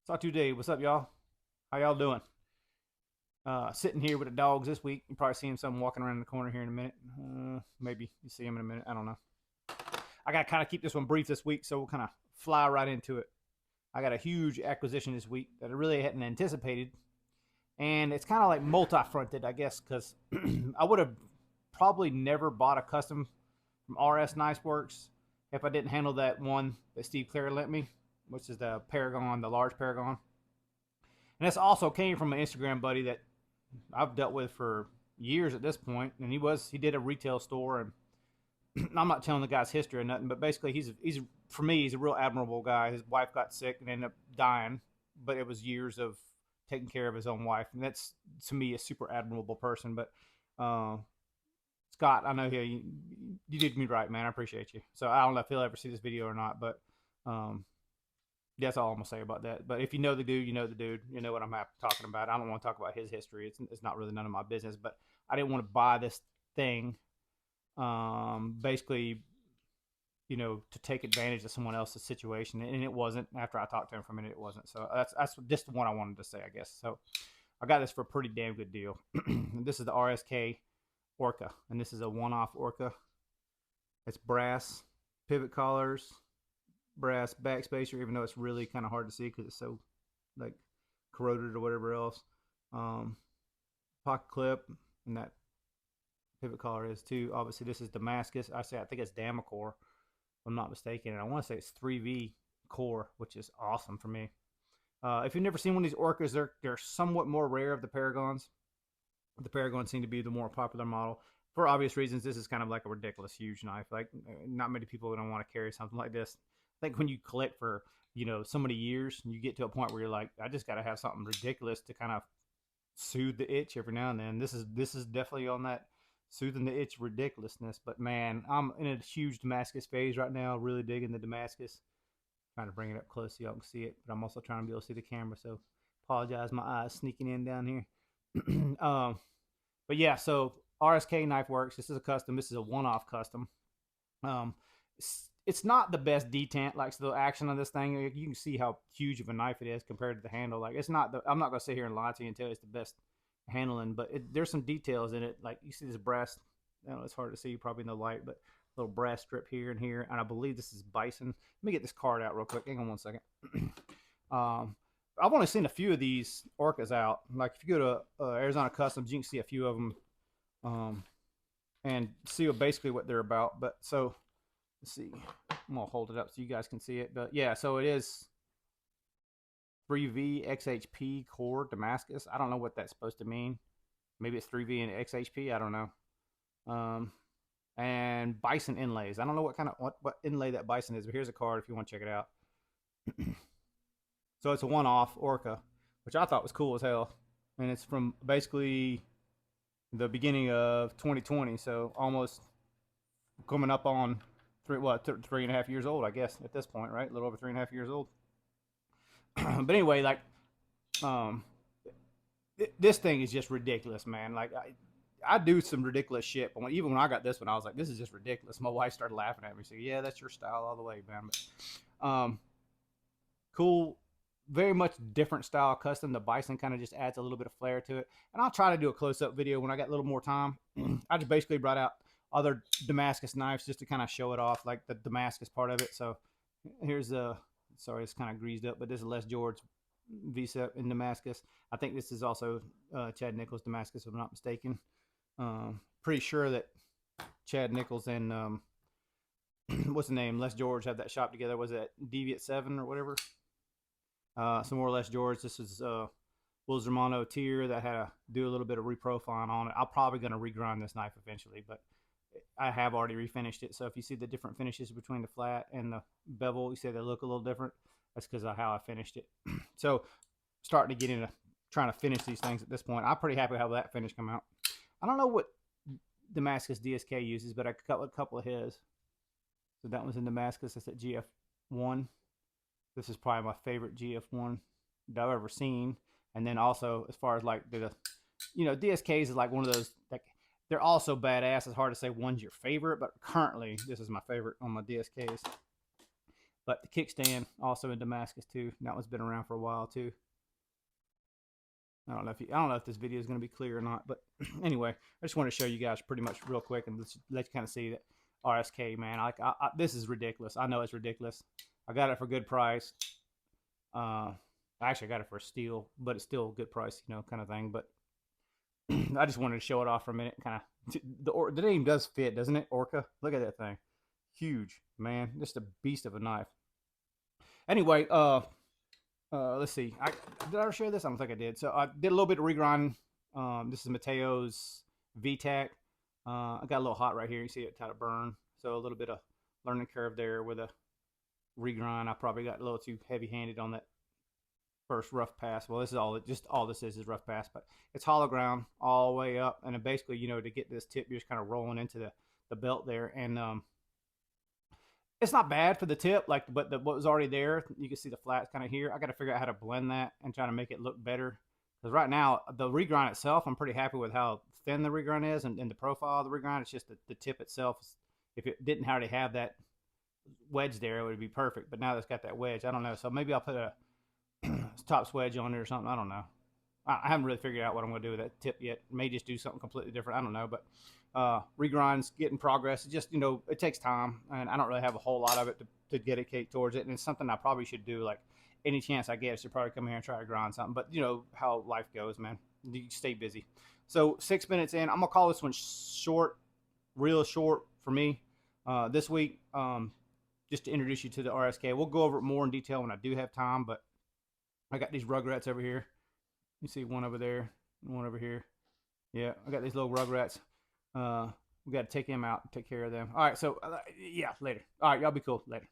Talk to you today. What's up, y'all? How y'all doing? Sitting here with the dogs this week. You probably see him some walking around the corner here in a minute. Maybe you see him in a minute. I don't know. I got to kind of keep this one brief this week, so we'll kind of fly right into it. I got a huge acquisition this week that I really hadn't anticipated, and it's kind of like multi-fronted, I guess, because I would have probably never bought a custom from RS Nice Works if I didn't handle that one that Steve Clare lent me, which is the Paragon, the large Paragon. And this also came from an Instagram buddy that I've dealt with for years at this point, and he did a retail store, and I'm not telling the guy's history or nothing, but basically he's for me he's a real admirable guy. His wife got sick and ended up dying, but it was years of taking care of his own wife, and that's to me a super admirable person. But uh, Scott, I know you did me right, man. I appreciate you. So I don't know if he'll ever see this video or not, but um, that's all I'm gonna say about that. But if you know the dude, you know the dude. You know what I'm talking about. I don't want to talk about his history. It's not really none of my business. But I didn't want to buy this thing, basically, to take advantage of someone else's situation, and it wasn't. After I talked to him for a minute, it wasn't. So that's just what I wanted to say, I guess. So I got this for a pretty damn good deal. This is the RSK Orca, and this is a one-off Orca. It's brass pivot collars, brass backspacer, even though it's really kind of hard to see because it's so like corroded or whatever else. Pocket clip, and that pivot collar is too. Obviously, this is Damascus. I think it's Damacor, if I'm not mistaken, and I want to say it's 3V core, which is awesome for me. If you've never seen one of these Orcas, they're somewhat more rare of the Paragons. The Paragons seem to be the more popular model for obvious reasons. This is kind of like a ridiculous huge knife. Like not many people don't want to carry something like this. I think when you collect for so many years, you get to a point where you're like, I just got to have something ridiculous to kind of soothe the itch every now and then. This is definitely on that soothing the itch ridiculousness. But man, I'm in a huge Damascus phase right now. Really digging the Damascus. Trying to bring it up close so y'all can see it, but I'm also trying to be able to see the camera. So apologize, my eyes sneaking in down here. But yeah, so RSK Knife Works. This is a custom. This is a one-off custom. It's not the best detent, like the action on this thing. You can see how huge of a knife it is compared to the handle. Like it's not. I'm not gonna sit here and lie to you and tell you it's the best handling, but there's some details in it. Like you see this brass. I know it's hard to see probably in the light, but little brass strip here and here, and I believe this is bison. Let me get this card out real quick. Hang on one second. I've only seen a few of these Orcas out. Like if you go to Arizona Customs, you can see a few of them, and see basically what they're about. But so let's see. I'm gonna hold it up so you guys can see it. But yeah, so it is 3V XHP core Damascus. I don't know what that's supposed to mean. Maybe it's 3V and XHP. I don't know. And bison inlays. I don't know what inlay that bison is, but here's a card if you want to check it out. So it's a one-off Orca, which I thought was cool as hell, and it's from basically the beginning of 2020, so almost coming up on 3.5 years old, I guess at this point, right? A little over 3.5 years old. But anyway, like, this thing is just ridiculous, man. Like I do some ridiculous shit, but even when I got this one, I was like, this is just ridiculous. My wife started laughing at me. So yeah, that's your style all the way, man. But, cool, very much different style custom. The bison kind of just adds a little bit of flair to it. And I'll try to do a close-up video when I got a little more time. I just basically brought out other Damascus knives just to kind of show it off, like the Damascus part of it. So here's sorry, it's kind of greased up, but this is Les George V-Sep in Damascus. I think this is also Chad Nichols Damascus, if I'm not mistaken. Pretty sure that Chad Nichols and what's the name, Les George have that shop together. Was it Deviant 7 or whatever? Some more Les George. This is Will Zermano tier that had to do a little bit of reprofiling on it. I'm probably going to regrind this knife eventually, but I have already refinished it. So if you see the different finishes between the flat and the bevel, you see they look a little different. That's because of how I finished it. So starting to get into trying to finish these things at this point. I'm pretty happy how that finish come out. I don't know what Damascus DSK uses, but I cut a couple of his. So that one's in Damascus. That's at GF1. This is probably my favorite GF1 that I've ever seen. And then also, as far as like DSKs is like one of those, like, they're also badass. It's hard to say one's your favorite, but currently this is my favorite on my DSKs. But the kickstand also in Damascus too. That one's been around for a while too. I don't know if this video is going to be clear or not, but anyway, I just want to show you guys pretty much real quick and let you kind of see that RSK, man. This is ridiculous. I know it's ridiculous. I got it for a good price. Actually, I got it for a steal, but it's still a good price, you know, kind of thing. But I just wanted to show it off for a minute. Kind of the name does fit, doesn't it? Orca. Look at that thing. Huge, man. Just a beast of a knife. Anyway, let's see. Did I ever share this? I don't think I did. So I did a little bit of regrind. This is Mateo's VTAC. I got a little hot right here. You see it kind of burn. So a little bit of learning curve there with a regrind. I probably got a little too heavy-handed on that first rough pass. Well, this is all this is rough pass, but it's hollow ground all the way up, and then basically, you know, to get this tip, you're just kind of rolling into the belt there, and it's not bad for the tip, like, but what was already there, you can see the flats kind of here. I got to figure out how to blend that and try to make it look better, because right now the regrind itself, I'm pretty happy with how thin the regrind is and the profile of the regrind. It's just the tip itself. If it didn't already have that wedge there, it would be perfect, but now it's got that wedge. I don't know, so maybe I'll put a top wedge on it or something. I don't know. I haven't really figured out what I'm going to do with that tip yet. May just do something completely different. I don't know, but regrind's getting progress. It just, you know, it takes time, and I don't really have a whole lot of it to dedicate towards it, and it's something I probably should do. Like, any chance I get, I should probably come here and try to grind something, but you know how life goes, man. You stay busy. So 6 minutes in, I'm going to call this one short, real short for me this week, just to introduce you to the RSK. We'll go over it more in detail when I do have time, but I got these rugrats over here. You see one over there, one over here. Yeah, I got these little rugrats. We got to take them out and take care of them. All right, so yeah, later. All right, y'all be cool. Later.